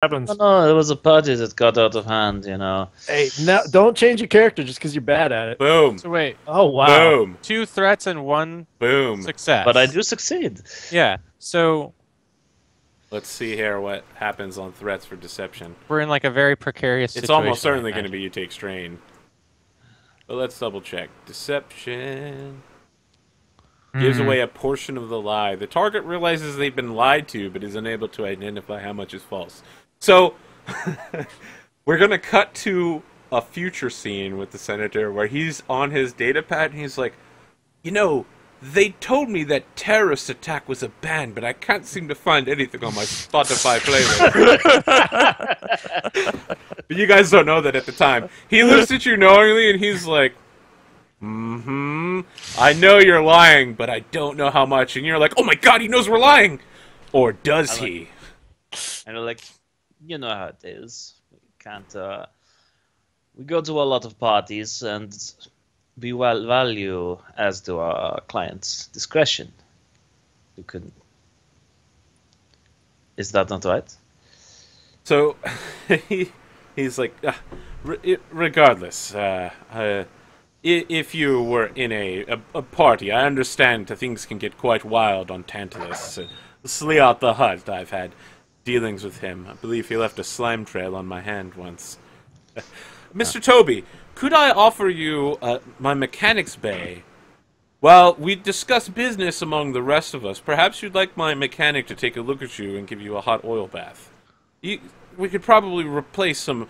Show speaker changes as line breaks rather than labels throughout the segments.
happens.
No, it was a party that got out of hand, you know.
Hey, now don't change your character just because you're bad at it.
Boom.
So wait,
Oh wow.
Boom.
2 threats and 1
Boom.
success.
But I do succeed.
Yeah. So
Let's see here what happens on threats for deception.
we're in like a very precarious situation.
It's almost certainly
right
going to
now.
be you take strain. But let's double check. Deception gives away a portion of the lie. The target realizes they've been lied to, but is unable to identify how much is false. So, we're going to cut to a future scene with the senator where he's on his data pad and he's like, you know, they told me that terrorist attack was a ban, but I can't seem to find anything on my Spotify playlist. But you guys don't know that at the time. He looks at you knowingly and he's like, I know you're lying, but I don't know how much. And you're like, oh my god, he knows we're lying! Or does he?
And they're like, you know how it is. We can't, we go to a lot of parties and we value, as do our clients, discretion. You can... Is that not right?
So, he's like, regardless, if you were in a party, I understand that things can get quite wild on Tantalus. Sliot the Hut, I've had dealings with him. I believe he left a slime trail on my hand once. Mr. Toby, could I offer you my mechanics bay? Well, we discuss business among the rest of us. Perhaps you'd like my mechanic to take a look at you and give you a hot oil bath. We could probably replace some...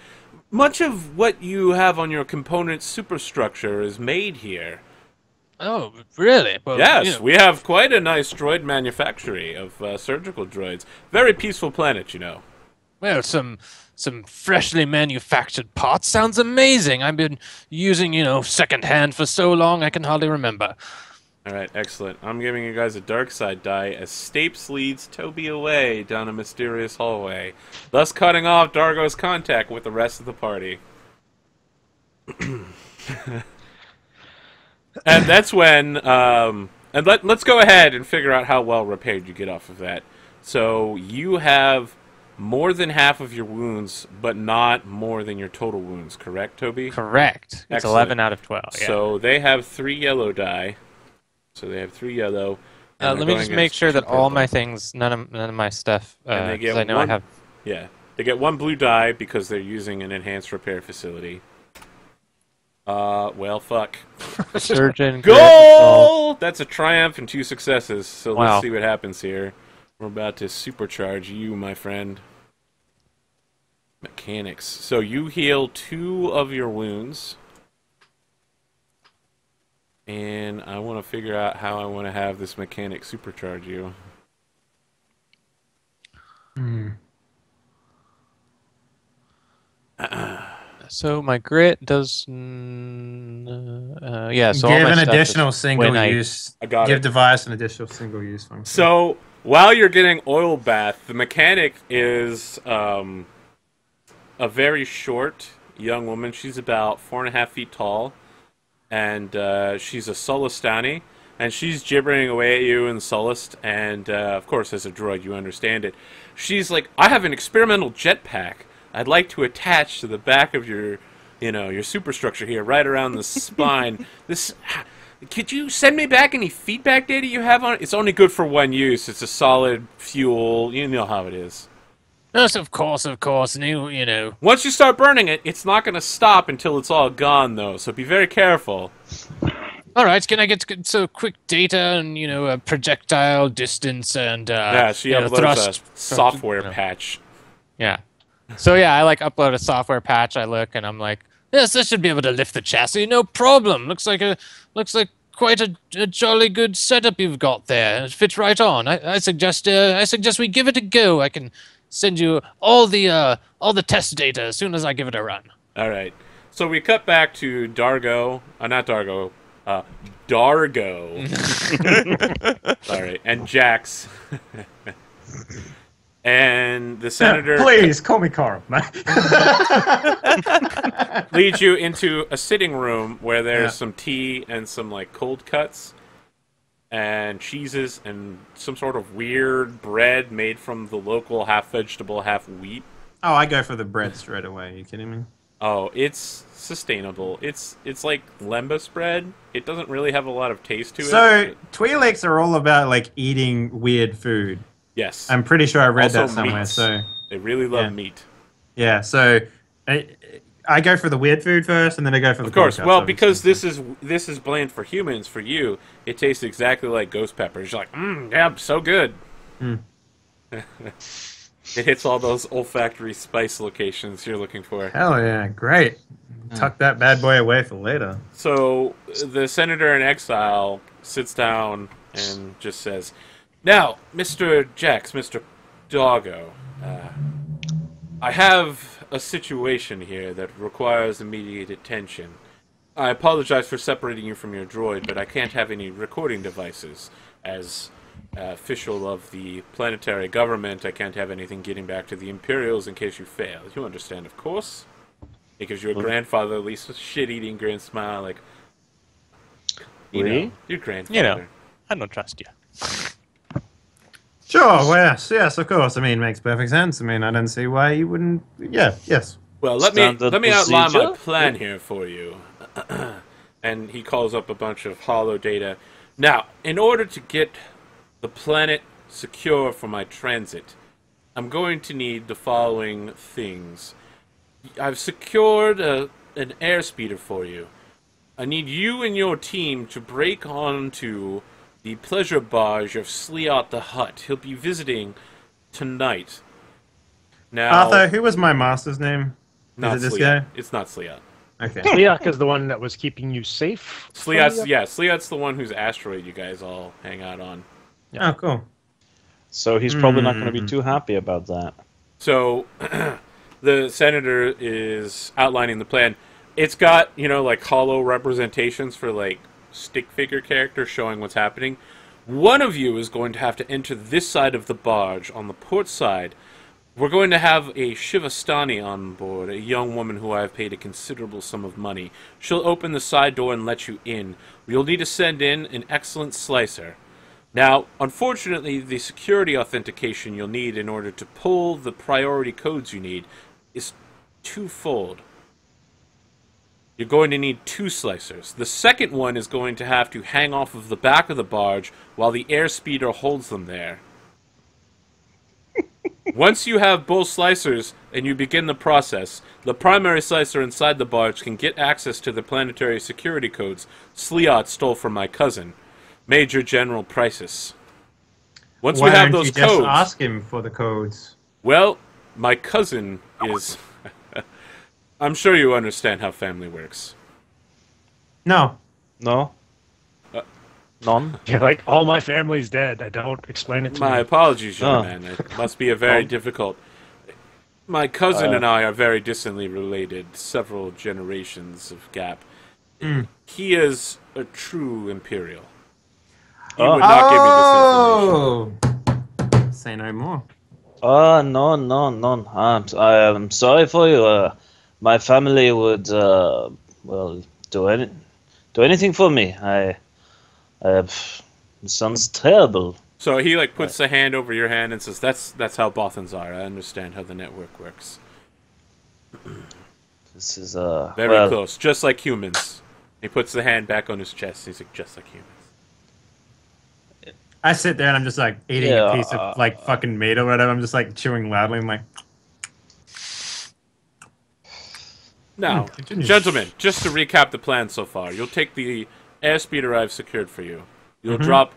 Much of what you have on your component superstructure is made here.
Oh, really? Well,
Yes,
you know,
we have quite a nice droid manufactory of surgical droids. Very peaceful planet, you know.
well, some freshly manufactured parts sounds amazing. I've been using, secondhand for so long I can hardly remember.
Alright, excellent. I'm giving you guys a dark side die as Stapes leads Toby away down a mysterious hallway, thus cutting off Dargo's contact with the rest of the party. And that's when, let's go ahead and figure out how well repaired you get off of that. So, you have more than half of your wounds, but not more than your total wounds, correct, Toby?
Correct. It's
Excellent.
11 out of 12. Yeah.
So, they have 3 yellow die. So they have 3 yellow.
Let me just make sure that all my things, none of my stuff,
And they get
I know
one,
I have...
Yeah. They get 1 blue die because they're using an enhanced repair facility. Well, fuck.
Surgeon...
Goal! That's a triumph and 2 successes. So
Wow.
let's see what happens here. We're about to supercharge you, my friend. Mechanics. So you heal 2 of your wounds. And I want to figure out how I want to have this mechanic supercharge you.
So my grit does... yeah, so all
Give
my
an
stuff
additional
is
single
when I-
use.
I got
Give
it.
device an additional single use function.
So, while you're getting oil bath, the mechanic is a very short young woman. She's about 4.5 feet tall, and she's a Solistani, and she's gibbering away at you in Solist, and of course, as a droid, you understand it. She's like, I have an experimental jetpack I'd like to attach to the back of your superstructure here, right around the spine. Could you send me back any feedback data you have on it? It's only good for 1 use. It's a solid fuel. You know how it is.
Yes, of course. And
Once you start burning it, it's not going to stop until it's all gone, though. So be very careful.
All right, can I get quick data and, projectile distance and,
Yeah, she uploads
thrust...
a software patch.
Yeah. So yeah, I upload a software patch. I look and I'm like, yes, this should be able to lift the chassis, no problem. Looks like quite a jolly good setup you've got there. It fits right on. I suggest we give it a go. I can send you all the test data as soon as I give it a run.
All right. So we cut back to Dargo. Not Dargo. Dargo. Sorry. And Jax. And the senator
Please call me Carl.
leads you into a sitting room where there's
Yeah.
some tea and some cold cuts and cheeses and some sort of weird bread made from the local half vegetable, half wheat
Oh, I go for the bread straight away. Are you kidding me?
Oh, it's sustainable. It's like lembas bread. It doesn't really have a lot of taste to it.
So Twi'leks are all about like eating weird food.
Yes.
I'm pretty sure I read
Also
that somewhere.
meats.
So
They really love
Yeah.
meat.
yeah, so I go for the weird food first, and then I go for the
Of course.
cold cuts,
Well, because
obviously.
this is bland for humans. For you, it tastes exactly like ghost peppers. You're like, yeah, so good. It hits all those olfactory spice locations you're looking for.
Hell yeah, great. Tuck that bad boy away for later.
So the senator in exile sits down and just says, "Now, Mr. Jax, Mr. Doggo, I have a situation here that requires immediate attention. I apologize for separating you from your droid, but I can't have any recording devices. As official of the planetary government, I can't have anything getting back to the Imperials in case you fail. You understand, of course? Because your grandfatherly shit-eating grin smile, like, you know, your grandfather.
You know, I don't trust you.
Sure, well, yes, of course. I mean, makes perfect sense. I mean, I don't see why you wouldn't. Yeah, yes.
Well, let
Standard
me outline my
procedure?
plan here for you." And he calls up a bunch of hollow data. Now, in order to get the planet secure for my transit, I'm going to need the following things. I've secured an airspeeder for you. I need you and your team to break onto the pleasure barge of Sleot the Hutt. He'll be visiting tonight. Now,
Arthur, who was my master's name?
not
Is it this
Sleot.
guy?
It's not Sleot.
Okay.
Leok is the one that was keeping you safe.
Sleot's the one whose asteroid you guys all hang out on.
Oh, cool.
So he's probably not going to be too happy about that.
So, the senator is outlining the plan. It's got, like hollow representations for, like, stick figure characters showing what's happening. One of you is going to have to enter this side of the barge on the port side. We're going to have a Shivastani on board, a young woman who I have paid a considerable sum of money. She'll open the side door and let you in. You'll need to send in an excellent slicer. Now, unfortunately, the security authentication you'll need in order to pull the priority codes you need is twofold. You're going to need 2 slicers. The second one is going to have to hang off of the back of the barge while the airspeeder holds them there. Once you have both slicers and you begin the process, the primary slicer inside the barge can get access to the planetary security codes Sleot stole from my cousin, Major General Prices. Once we have those
you just
codes,
ask him for the codes?
well, my cousin is... I'm sure you understand how family works.
No.
No? None?
You're like, all my family's dead. I don't explain it to
My
me.
apologies, young
Oh.
man. It must be a very difficult... My cousin and I are very distantly related, several generations of gap. He is a true Imperial. He would not give me this information.
Say no more.
No, none. I am sorry for you. My family would, do anything for me. It sounds terrible.
So he puts a hand over your hand and says, "That's how Bothans are. I understand how the network works.
This is,
Very close, just like humans." He puts the hand back on his chest. He's like, "Just like humans."
I sit there and I'm just like eating a piece of fucking meat or whatever. I'm just like chewing loudly. I'm like,
Now,
continue.
gentlemen, just to recap the plan so far, you'll take the airspeeder I've secured for you. You'll drop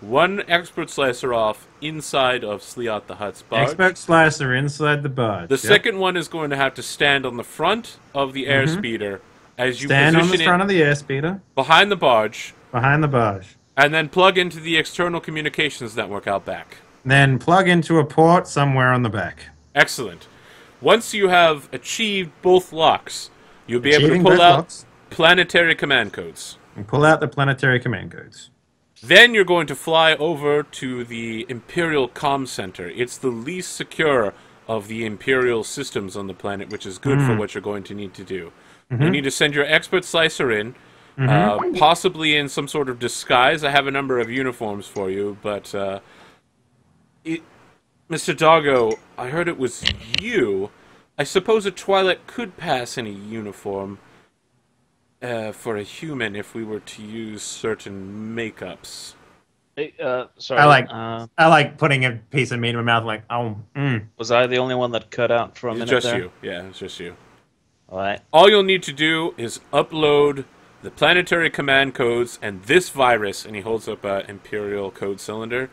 one expert slicer off inside of Sleot the Hutt's barge.
expert slicer inside the barge.
The second one is going to have to stand on the front of the airspeeder as you
stand on
position
the front
it
of the airspeeder
behind the barge,
behind the barge.
and then plug into the external communications network out back.
Then plug into a port somewhere on the back.
Excellent. Once you have achieved both locks, you'll be able to
Achieving
pull
both
out
locks.
planetary command codes.
And pull out the planetary command codes.
Then you're going to fly over to the Imperial Comm Center. It's the least secure of the Imperial systems on the planet, which is good for what you're going to need to do. You need to send your expert slicer in, possibly in some sort of disguise. I have a number of uniforms for you, but Mr. Doggo, I heard it was you I suppose a Twi'lek could pass any uniform for a human if we were to use certain makeups.
Hey, sorry.
I like putting a piece of meat in my mouth, like, oh,
Was I the only one that cut out for a minute
Just
there?
you. Yeah, it's just you.
All right.
All you'll need to do is upload the planetary command codes and this virus, and he holds up an Imperial code cylinder,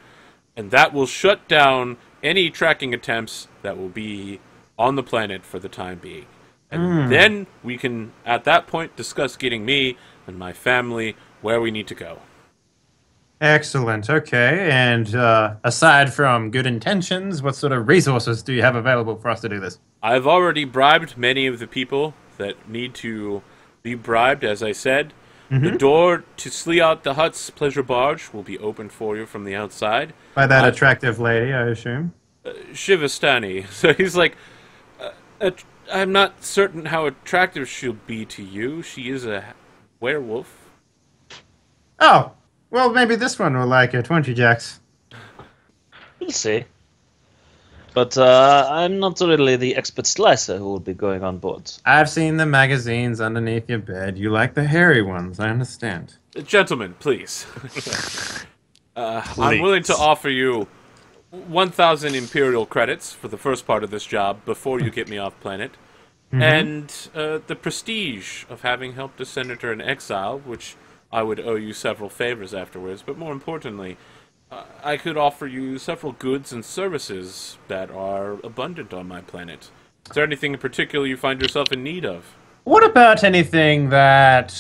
and that will shut down any tracking attempts that will be on the planet for the time being. And then we can, at that point, discuss getting me and my family where we need to go.
excellent. Okay, and aside from good intentions, what sort of resources do you have available for us to do this?
I've already bribed many of the people that need to be bribed, as I said. The door to Sleot the Hut's pleasure barge will be opened for you from the outside.
By that attractive lady, I assume.
Shivastani. So he's like, I'm not certain how attractive she'll be to you. She is a werewolf.
Oh, well, maybe this one will like it, won't you, Jax?
We'll see. But I'm not really the expert slicer who will be going on board.
I've seen the magazines underneath your bed. You like the hairy ones, I understand.
Gentlemen, please. I'm willing to offer you 1,000 Imperial credits for the first part of this job before you get me off planet. And the prestige of having helped a senator in exile, which I would owe you several favors afterwards. But more importantly, I could offer you several goods and services that are abundant on my planet. Is there anything in particular you find yourself in need of?
What about anything that...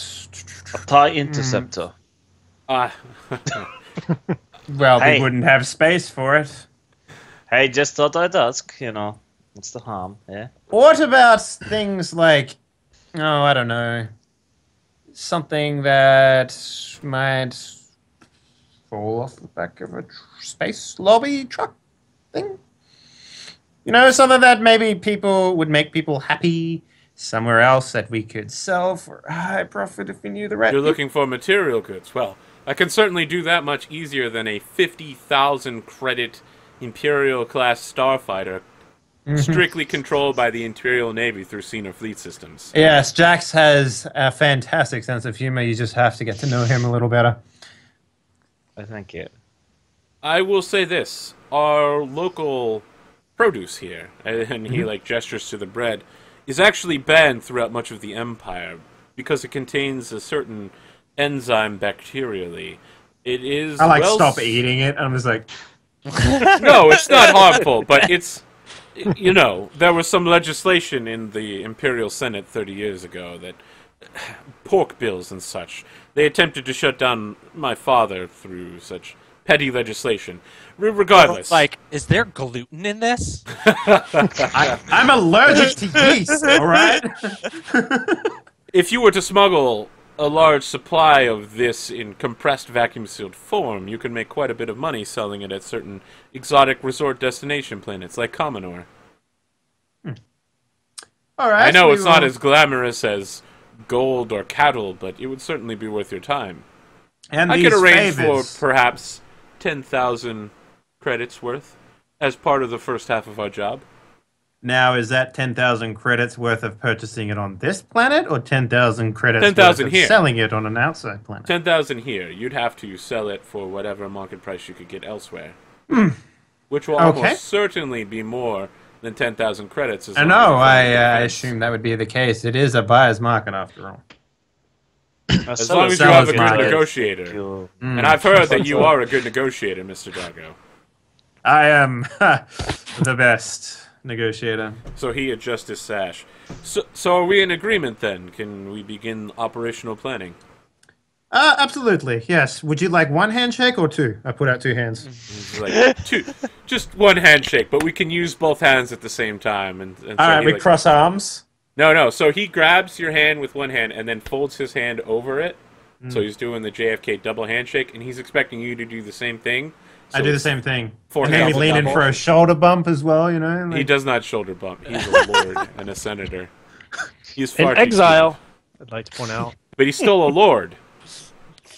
A TIE interceptor.
Well,
Hey.
we wouldn't have space for it.
Hey, just thought I'd ask, you know. What's the harm, yeah?
What about things like... Oh, I don't know. Something that might fall off the back of a space lobby truck thing? You know, something that maybe people would make people happy somewhere else that we could sell for a high profit if we knew the right
You're
people.
looking for material goods. Well, I can certainly do that much easier than a 50,000 credit Imperial class starfighter strictly controlled by the Imperial Navy through Senior Fleet Systems.
Yes, Jax has a fantastic sense of humor. You just have to get to know him a little better.
I thank you.
I will say this. Our local produce here, and he like gestures to the bread, is actually banned throughout much of the Empire because it contains a certain enzyme bacterially. It is
I like
well
stop eating it. I'm just like,
No, it's not harmful, but it's, you know, there was some legislation in the Imperial Senate 30 years ago that pork bills and such, they attempted to shut down my father through such petty legislation. Regardless.
Like, is there gluten in this?
I'm allergic to yeast, all right?
If you were to smuggle a large supply of this in compressed vacuum-sealed form, you can make quite a bit of money selling it at certain exotic resort destination planets like Commonor.
All right.
I know
we
it's not
will-
as glamorous as gold or cattle, but it would certainly be worth your time.
And
I
these
could arrange
favors.
for perhaps 10,000 credits worth as part of the first half of our job.
Now, is that 10,000 credits worth of purchasing it on this planet, or 10,000 credits
10,000
worth of
here.
selling it on an outside planet?
10,000 here. You'd have to sell it for whatever market price you could get elsewhere. Which will
Okay.
almost certainly be more than 10,000 credits. As
I
long
know,
as you
I
find the
assume that would be the case. It is a buyer's market, after all.
As long as you have a good
market.
negotiator.
You...
And I've heard that you are a good negotiator, Mr. Dargo.
I am the best negotiator.
So he adjusts his sash. So are we in agreement then? Can we begin operational planning?
Absolutely, yes. Would you like one handshake or two? I put out two hands.
He's like, just one handshake, but we can use both hands at the same time. And so
All right,
he,
we
like,
cross arms.
No. So he grabs your hand with one hand and then folds his hand over it. So he's doing the JFK double handshake, and he's expecting you to do the same thing. So
I do the same thing.
For
And maybe
double,
lean in
double.
for a shoulder bump as well, you know?
He
like-
does not shoulder bump. He's a lord and a senator. He's far
In
too
exile, I'd like to point out.
cute. But he's still a lord.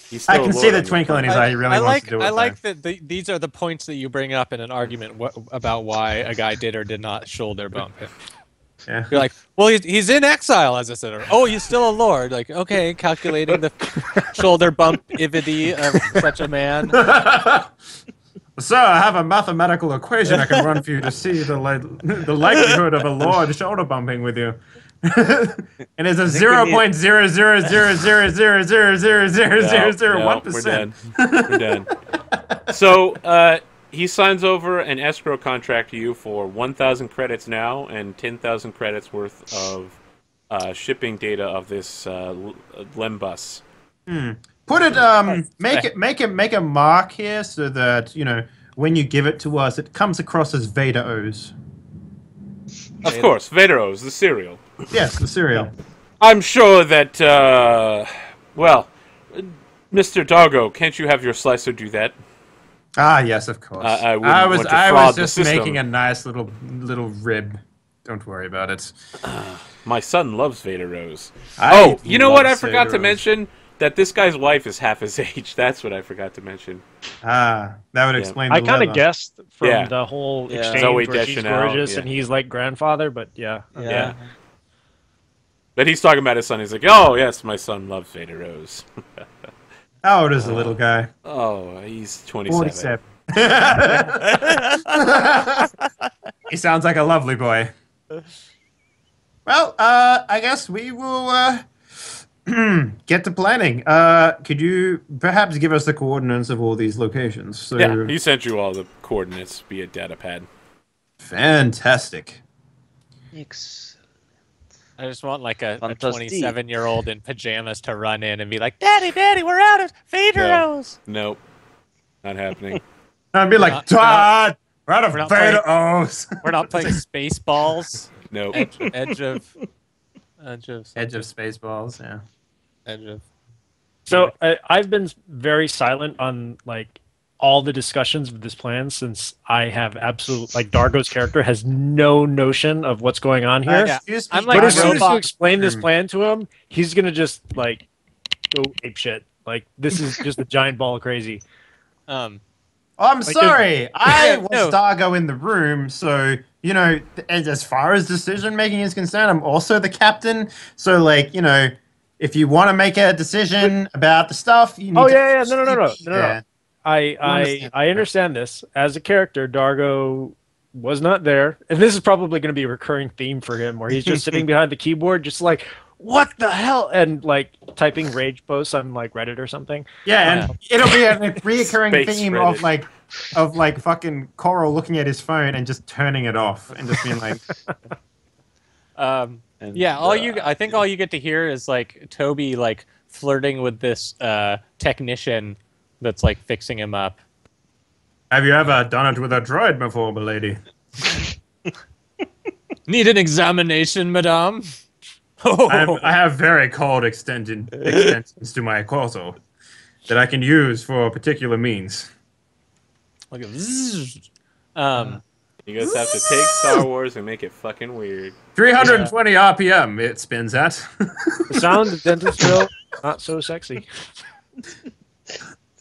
He's still
I
a
can
lord
see the
on your
twinkle in his
planet.
eye. He really wants to do it.
I
though.
like that these are the points that you bring up in an argument about why a guy did or did not shoulder bump him.
Yeah.
You're like, well, he's in exile as a senator. Oh, he's still a lord. Like, okay, calculating the shoulder bumpivity of such a man.
So I have a mathematical equation I can run for you to see the likelihood of a lord shoulder bumping with you. And it's a
think we need-
0.00000000001%.
We're done. So he signs over an escrow contract to you for 1,000 credits now and 10,000 credits worth of shipping data of this Lembus.
Put it make a mark here so that, you know, when you give it to us it comes across as Vader O's.
Of course, Vaderos, the cereal.
Yes, the cereal.
I'm sure that, well, Mr. Doggo, can't you have your slicer do that?
Ah, yes, of course.
I
was
want to fraud the
just
system.
making a nice little rib. Don't worry about it.
My son loves Vaderos.
I
You know what I
love
forgot to
Vaderos.
mention? That this guy's wife is half his age. That's what I forgot to mention.
Ah, that would explain the
I kind of
leather.
guessed from
Yeah.
the whole
Yeah.
exchange
Zoe
where she's
Deschanel,
gorgeous
yeah.
and he's like grandfather, but yeah.
Yeah. But he's talking about his son. He's like, oh, yes, my son loves Vaderos.
How old is the little guy?
Oh, he's 27.
47. He sounds like a lovely boy. Well, I guess we will get to planning. Could you perhaps give us the coordinates of all these locations? So,
Yeah, he sent you all the coordinates via datapad.
fantastic.
I just want like a
Fantastic.
27-year-old in pajamas to run in and be like, Daddy, we're out of Vaderos.
Nope. Not happening.
I'd be like,
No,
Dad, we're out of
we're not
Vader O's.
We're not playing Spaceballs.
Nope.
Edge of
Edge of Spaceballs, yeah.
Edge of.
So I've been very silent on like all the discussions of this plan since I have absolute like Dargo's character has no notion of what's going on here.
Yeah.
Excuse me,
I'm like
But
a
as soon as you
robot.
explain this plan to him, he's gonna just like go ape shit. Like this is just a giant ball of crazy.
I'm
Like,
sorry. I
Yeah,
was
no.
Dargo in the room, so, you know, as far as decision making is concerned, I'm also the captain. So, like, you know, if you want to make a decision about the stuff, you need
Oh
to
yeah, no.
Yeah.
I understand this. As a character, Dargo was not there, and this is probably going to be a recurring theme for him, where he's just sitting behind the keyboard, just like, "What the hell?" and like typing rage posts on like Reddit or something.
Yeah, and it'll be a reoccurring
Space
theme
Reddit.
of like fucking Coral looking at his phone and just turning it off and just being like,
And,
Yeah, I think all you get to hear is like Toby like flirting with this technician that's like fixing him up.
"Have you ever done it with a droid before, milady?"
Need an examination, madame?
I have very cold extensions to my torso that I can use for particular means.
Like a zzz.
You guys have to take Star Wars and make it fucking weird.
320 RPM it spins at.
The sound of dentist drill, not so sexy.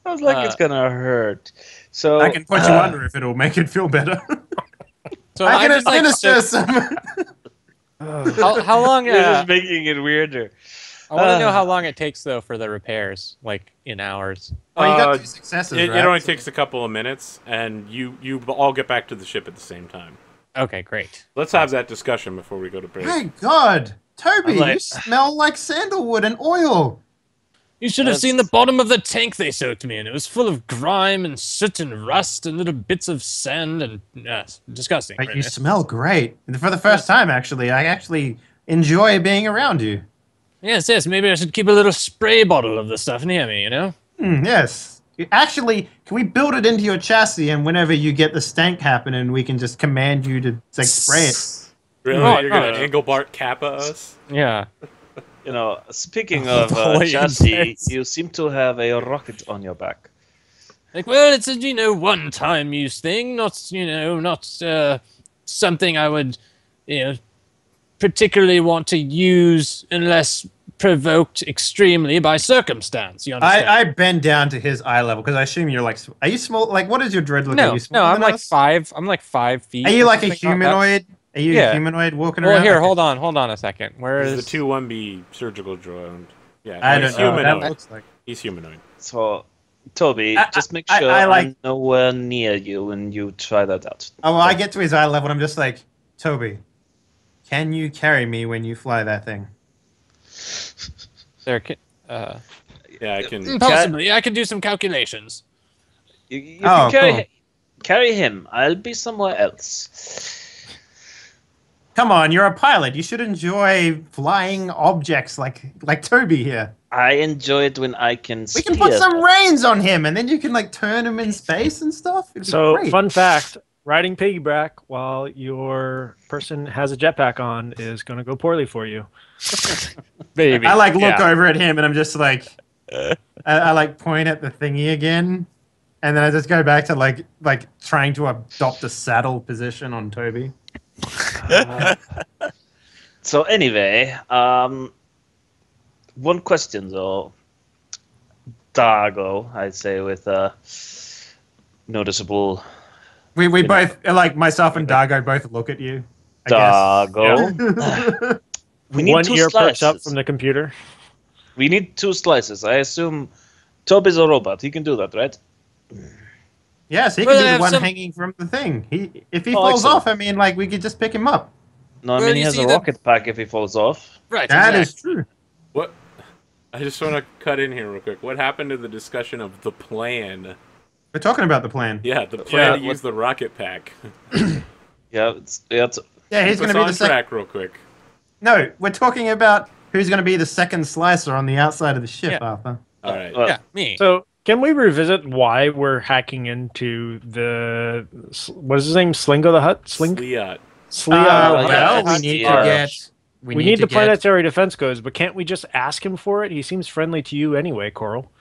sounds like it's gonna hurt. So
I can put you under if it'll make it feel better.
So
I
I'm
can
just, like,
administer some.
how long?
you're just making it weirder.
I want to know how long it takes though for the repairs, like in hours.
Well, you got
Uh,
2 successes,
It
right?
only takes a couple of minutes, and you all get back to the ship at the same time.
Okay, great.
Let's have that discussion before we go to break.
My God, Toby,
I'm like-
you smell like sandalwood and oil.
You should have
That's-
seen the bottom of the tank they soaked me in. It was full of grime and soot and rust and little bits of sand and disgusting.
But
really.
you smell great. And for the first time, actually, I actually enjoy being around you.
Yes. Maybe I should keep a little spray bottle of the stuff near me. You know.
Yes. Actually, can we build it into your chassis, and whenever you get the stank happening, we can just command you to like spray it?
Really?
Oh,
You're gonna
no.
Engelbart Kappa us?
Yeah.
You know, speaking of
Boy,
chassis,
intense.
you seem to have a rocket on your back.
Like, well, it's a one-time use thing, not something I would particularly want to use unless provoked extremely by circumstance. You understand?
I bend down to his eye level because I assume you're like. Are you small? Like, what is your dread look? Are
No,
you smaller
I'm
than
like
us?
5. I'm like 5 feet.
Are you like a
something that.
humanoid? Are you
Yeah.
humanoid walking
Well,
around?
here,
Okay.
hold on a second. Where
This
is
is the 2-1B surgical drone. Yeah,
I
he's
don't know what that
humanoid.
looks like.
He's humanoid.
So, Toby,
I-
just make
I-
sure
I like-
I'm nowhere near you when you try that out.
Oh, well, I get to his eye level and I'm just like, Toby, can you carry me when you fly that thing?
there?
Yeah, I can.
Possibly, I can do some calculations.
You
Oh,
can
cool.
carry him. I'll be somewhere else.
Come on, you're a pilot. You should enjoy flying objects like Toby here.
I enjoy it when I can
We can put
steer
some
them.
reins on him, and then you can like turn him in space and stuff. It'd be
So,
great.
fun fact: riding piggyback while your person has a jetpack on is going to go poorly for you.
Baby.
I like look
Yeah.
over at him, and I'm just like, I like point at the thingy again, and then I just go back to like trying to adopt a saddle position on Toby.
So anyway, one question though, Dargo, I'd say with a noticeable
We both like myself and Dargo both look at you. I
Dargo. We need
One
two
ear perks up
slices.
from the computer.
We need 2 slices. I assume Toby's a robot. He can do that, right?
Yes, he
Well,
can
I
be the
have
one
some-
hanging from the thing. If he
Oh,
falls
excellent.
off, I mean, like we could just pick him up.
No, I
Well,
mean he
you
has
see
a
the-
rocket pack if he falls off.
Right.
That is
exactly.
true.
What? I just want to cut in here real quick. What happened to the discussion of the plan?
We're talking about the plan.
Yeah, the plan to
what-
use the rocket pack.
Yeah,
Yeah, he's
Keep
going
us
to be
on
the second.
track real quick.
No, we're talking about who's going to be the second slicer on the outside of the ship,
Yeah.
Arthur.
All right.
well,
Yeah, me.
So, can we revisit why we're hacking into the what is his name? Slingo the Hut?
Sliot.
Sligo.
yeah,
Well, we need
yeah.
to get.
We need the
to get.
planetary defense codes, but can't we just ask him for it? He seems friendly to you anyway, Coral.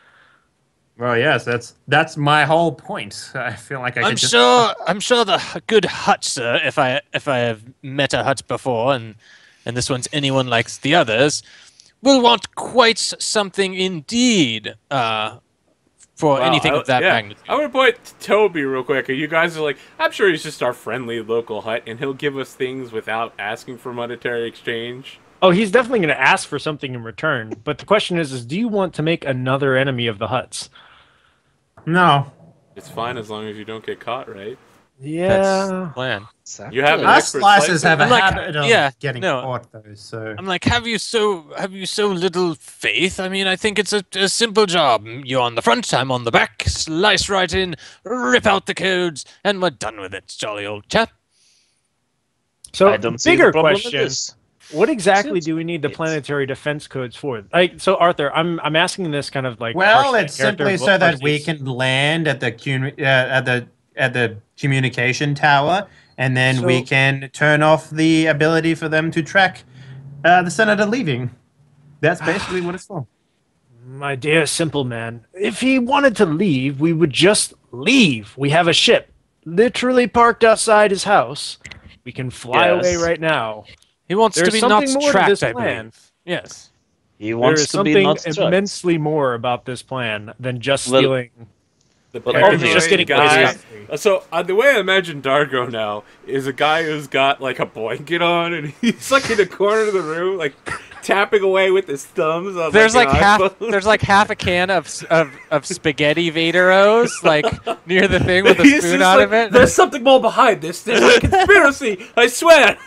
Well, yes, that's my whole point. I feel like I
I'm
could just.
sure the good hut, sir, if I have met a hut before, and this one's anyone like the others, will want quite something indeed. For
Wow,
anything of that
yeah.
magnitude.
I want to point to Toby real quick. You guys are like, I'm sure he's just our friendly local hut, and he'll give us things without asking for monetary exchange.
Oh, he's definitely going to ask for something in return. But the question is do you want to make another enemy of the huts?
No.
It's fine as long as you don't get caught, right?
That's
Yeah.
the plan.
exactly.
You have an
Us
expert
slicers
slicer?
have a
I'm like,
habit of
yeah,
getting
no.
caught, though. So
I'm like, have you so little faith? I mean, I think it's a simple job. You're on the front, I'm on the back. Slice right in, rip out the codes, and we're done with it, jolly old chap.
So,
I don't see
bigger
the problem with
question.
this.
What exactly
Since
do we need the
it's-
planetary defense codes for? So Arthur, I'm asking this kind of like
well,
partially
it's
character
simply so that we
versus-
can land at the communication tower, and then we
So-
can turn off the ability for them to track the senator leaving. That's basically what it's for.
My dear simple man, if he wanted to leave, we would just leave. We have a ship literally parked outside his house. We can fly
Yes.
away right now.
He wants
There's
to be not
something more to
tracked,
this
I
plan.
believe. Yes.
He
There
wants
is
to be
something
not struck.
immensely more about this plan than just
Well-
stealing.
The
Well,
paranoid
obviously,
just getting
guy.
crazy.
So the way I imagine Dargo now is a guy who's got like a blanket on, and he's like in the corner of the room, like tapping away with his thumbs on
There's like
an
half
iPhone.
there's like half a can of spaghetti Vaderos like near the thing with a
He's
spoon
just
out
like,
of it.
There's something more behind this. There's a conspiracy. I swear.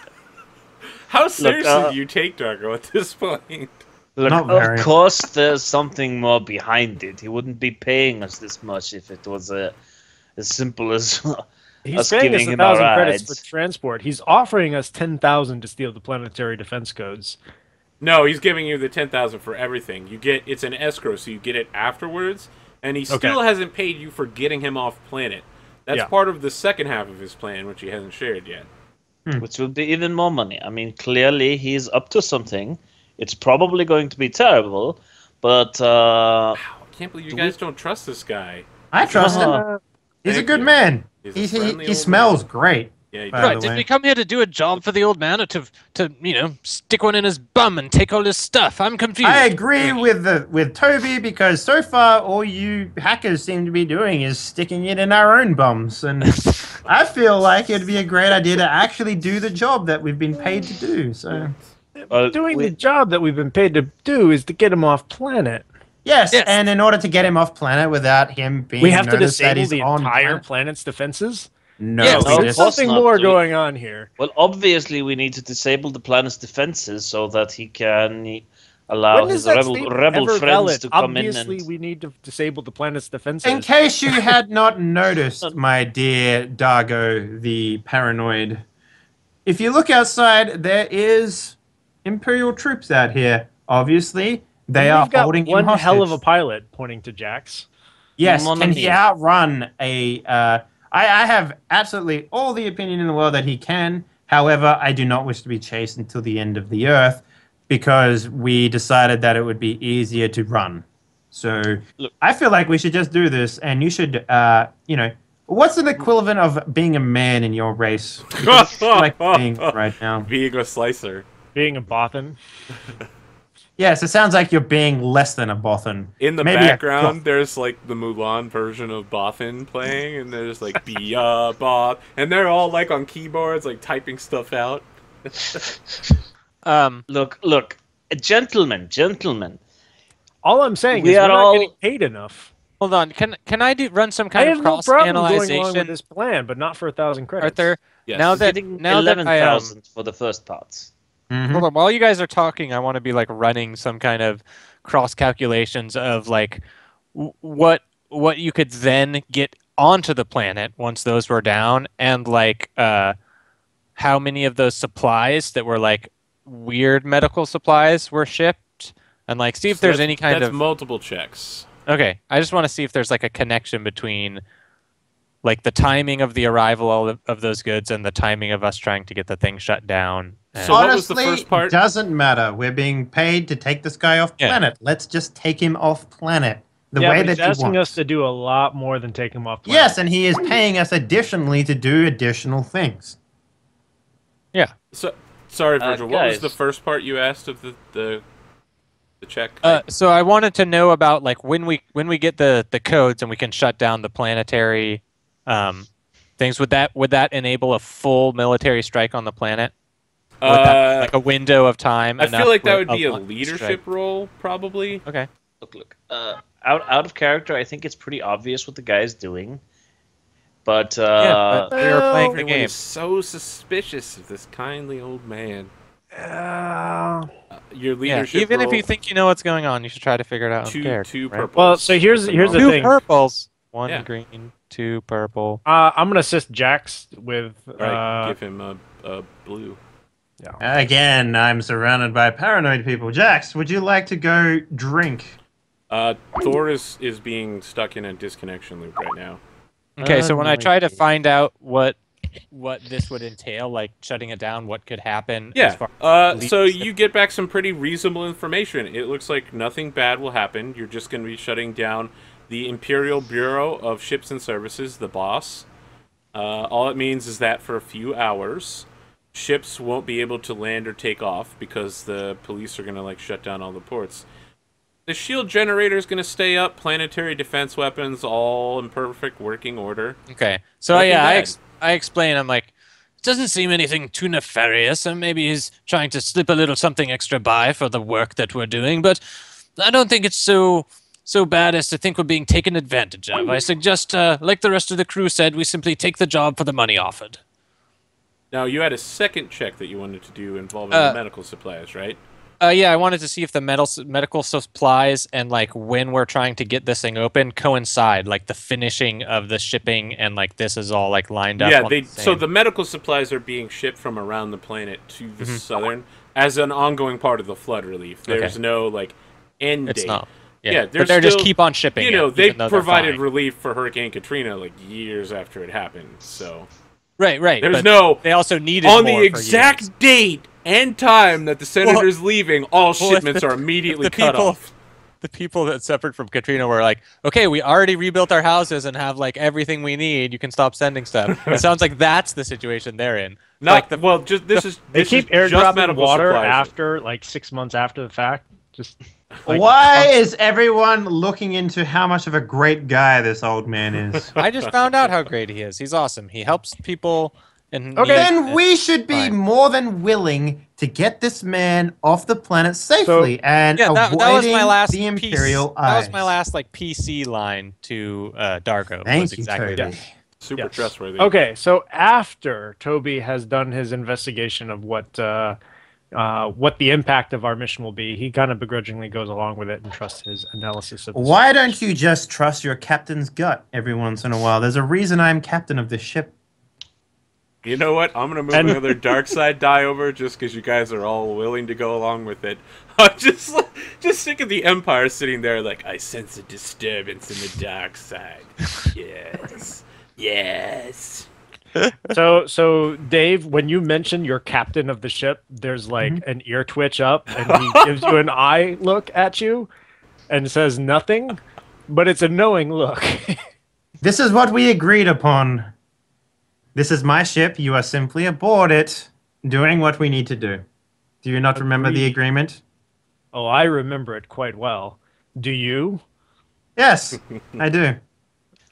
How seriously do you take Dargo at this point?
Look,
Not very.
of course, there's something more behind it. He wouldn't be paying us this much if it was as simple as
He's
us
paying us
giving him our
1,000 credits
rides.
for transport. He's offering us 10,000 to steal the planetary defense codes.
No, he's giving you the 10,000 for everything. It's an escrow, so you get it afterwards, and he still hasn't paid you for getting him off planet. That's
Yeah.
part of the second half of his plan, which he hasn't shared yet.
which will be even more money. I mean, clearly he's up to something. It's probably going to be terrible, but
I can't believe you
Do
guys don't trust this guy.
I trust him.
Uh-huh.
He's a
Thank
good
you.
man.
He's a
He
friendly
he
old
smells
man.
great.
Yeah, he
By
does.
Right,
the
did
way.
we come here to do a job for the old man, or to stick one in his bum and take all his stuff? I'm confused.
I agree with Toby, because so far all you hackers seem to be doing is sticking it in our own bums, and I feel like it'd be a great idea to actually do the job that we've been paid to do. So
Well,
Doing the job that we've been paid to do is to get him off planet.
yes,
Yes.
and in order to get him off planet without him being
We have to
noticed that
disable
he's
the
on
entire
planet.
planet's defenses.
No,
Yes.
we
No,
There's
of course
just,
something
not.
more
We-
going on here.
Well, obviously, we need to disable the planet's defenses so that he can allow
When is
his
that
rebel
statement
rebel
ever
friends
valid?
to come
Obviously,
in and.
we need to disable the planet's defenses.
in case you had not noticed, my dear Dargo, the paranoid, if you look outside, there is Imperial troops out here. Obviously, they
And
are
we've got
holding
one
him hostage.
hell of a pilot, pointing to Jax.
Yes,
Mon
can he
ami.
outrun a? I have absolutely all the opinion in the world that he can. However, I do not wish to be chased until the end of the earth because we decided that it would be easier to run. So
Look.
I feel like we should just do this, and you should, what's an equivalent of being a man in your race? Because I feel like being right now.
Being a slicer.
Being a Bothan.
Yes, it sounds like you're being less than a Bothan.
In the
Maybe a
background,
Goth.
there's like the Mulan version of Bothan playing, and there's like be a Both, and they're all like on keyboards, like typing stuff out.
Look, gentlemen.
All I'm saying
We
is we're
are
not
all-
getting paid enough.
Hold on. Can I run some
I
kind
have
of
no
cross
problem going along with
analyzation,
this plan, but not for 1,000 credits.
Arthur?
Yes.
Now that
Getting
now that I
11,000 for the first parts.
Mhm.
hold on, while you guys are talking, I want to be like running some kind of cross calculations of like what you could then get onto the planet once those were down, and like how many of those supplies that were like weird medical supplies were shipped, and like see if there's any kind
that's
of
multiple checks.
okay. I just want to see if there's like a connection between like the timing of the arrival of those goods and the timing of us trying to get the thing shut down. And-
So what was the
Honestly,
first part?
doesn't matter. We're being paid to take this guy off
Yeah.
planet. Let's just take him off planet the
yeah,
way
but
that
he's
he
asking
wants.
us to do a lot more than take him off planet.
Yes, and he is paying us additionally to do additional things.
So sorry, Virgil. What was
guys.
the first part you asked of the check?
So I wanted to know about like when we get the codes and we can shut down the planetary things. Would that enable a full military strike on the planet? Would that, like a window of time?
I feel
enough
like that
for
would be a
one
leadership
strike?
role, probably.
Okay.
Look. Out of character, I think it's pretty obvious what the guy's doing. But
Yeah, but we were playing the
Everyone
game.
is so suspicious of this kindly old man. Your
Yeah,
leadership
even if
role,
you think you know what's going on, you should try to figure it out.
two
in character, right?
purples.
Well, so here's the
Two
thing.
purples, one
Yeah.
green, two purple.
I'm gonna assist Jax with.
Right, give him a blue.
Again, I'm surrounded by paranoid people. Jax, would you like to go drink?
Thor is being stuck in a disconnection loop right now.
Okay, so when I try to
Unlikely.
find out what this would entail, like shutting it down, what could happen? As
Yeah.
far
So
leadership-
you get back some pretty reasonable information. It looks like nothing bad will happen. You're just going to be shutting down the Imperial Bureau of Ships and Services, the boss. All it means is that for a few hours, ships won't be able to land or take off because the police are going to like shut down all the ports. The shield generator is going to stay up. Planetary defense weapons all in perfect working order.
Okay, so
Nothing
yeah,
bad.
I explain. I'm like, it doesn't seem anything too nefarious, and maybe he's trying to slip a little something extra by for the work that we're doing. But I don't think it's so bad as to think we're being taken advantage of. I suggest, like the rest of the crew said, we simply take the job for the money offered.
Now, you had a second check that you wanted to do involving the medical supplies, right?
Yeah, I wanted to see if the medical supplies and like when we're trying to get this thing open coincide, like the finishing of the shipping and like this is all like lined up.
Yeah,
on
so
same-
the medical supplies are being shipped from around the planet to the
Mm-hmm.
southern as an ongoing part of the flood relief. There's
Okay.
no like end
it's
date.
not.
Yeah,
Yeah,
there's
but they're just
still-
keep on shipping.
You know,
it,
they
even though they're
provided
fine.
relief for Hurricane Katrina like years after it happened. So
right.
there's
but
no
They also needed
on
more
the
for
exact
years.
date and time that the senator's leaving. All
if
shipments
the-
are immediately
if the
cut
people-
off.
The people that suffered from Katrina were like, okay, we already rebuilt our houses and have like everything we need. You can stop sending stuff. It sounds like that's the situation they're in.
Not
like the
well. Just this is
They
this
keep
is just
airdropping
medical
water
supplies.
after like 6 months after the fact. Just Like,
Why is everyone looking into how much of a great guy this old man is?
I just found out how great he is. He's awesome. He helps people. And
Okay.
Then we should be
Fine.
more than willing to get this man off the planet safely and
Yeah, that
avoiding
was my last
the Imperial
That
eyes.
was my last like PC line to Dargo.
Thank
was
you,
exactly
Toby.
that.
Super
Yes.
trustworthy.
Okay, so after Toby has done his investigation of what the impact of our mission will be, he kind of begrudgingly goes along with it and trusts his analysis of.
Why don't you just trust your captain's gut every once in a while? There's a reason I'm captain of this ship.
You know what? I'm gonna move another dark side die over just because you guys are all willing to go along with it. Just think of the Empire sitting there like, I sense a disturbance in the dark side. Yes, yes.
So Dave, when you mention you're captain of the ship, there's like an ear twitch up, and he gives you an eye look at you, and says nothing, but it's a knowing look.
This is what we agreed upon. This is my ship. You are simply aboard it, doing what we need to do. Do you not remember the
Agreed.
agreement?
Oh, I remember it quite well. Do you?
Yes, I do.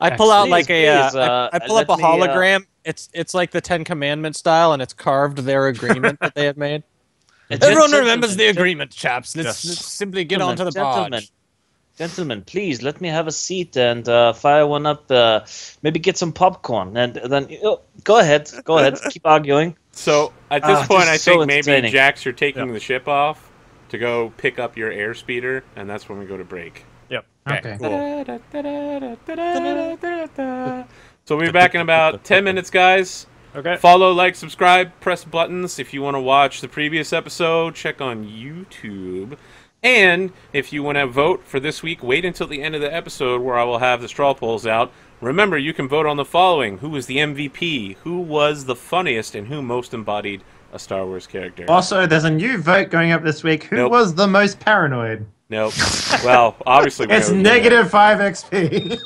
I pull out
Please,
like a
please,
I pull up a
let me,
hologram. It's like the Ten Commandments style, and it's carved their agreement that they had made. Everyone remembers the agreement, chaps. Let's simply get onto the barge.
Gentlemen, please let me have a seat and fire one up. Maybe get some popcorn and then go ahead, keep arguing.
So at this point,
this
I
is so
think maybe
entertaining.
Jax, you're taking the ship off to go pick up your airspeeder, and that's when we go to break.
Yep.
Okay.
Cool.
So we'll be back in about 10 minutes, guys.
Okay.
Follow, like, subscribe, press buttons. If you want to watch the previous episode, check on YouTube. And if you want to vote for this week, wait until the end of the episode where I will have the straw polls out. Remember, you can vote on the following. Who was the MVP? Who was the funniest? And who most embodied a Star Wars character?
Also, there's a new vote going up this week. Who was the most paranoid?
Nope. Well, obviously...
It's -5 XP.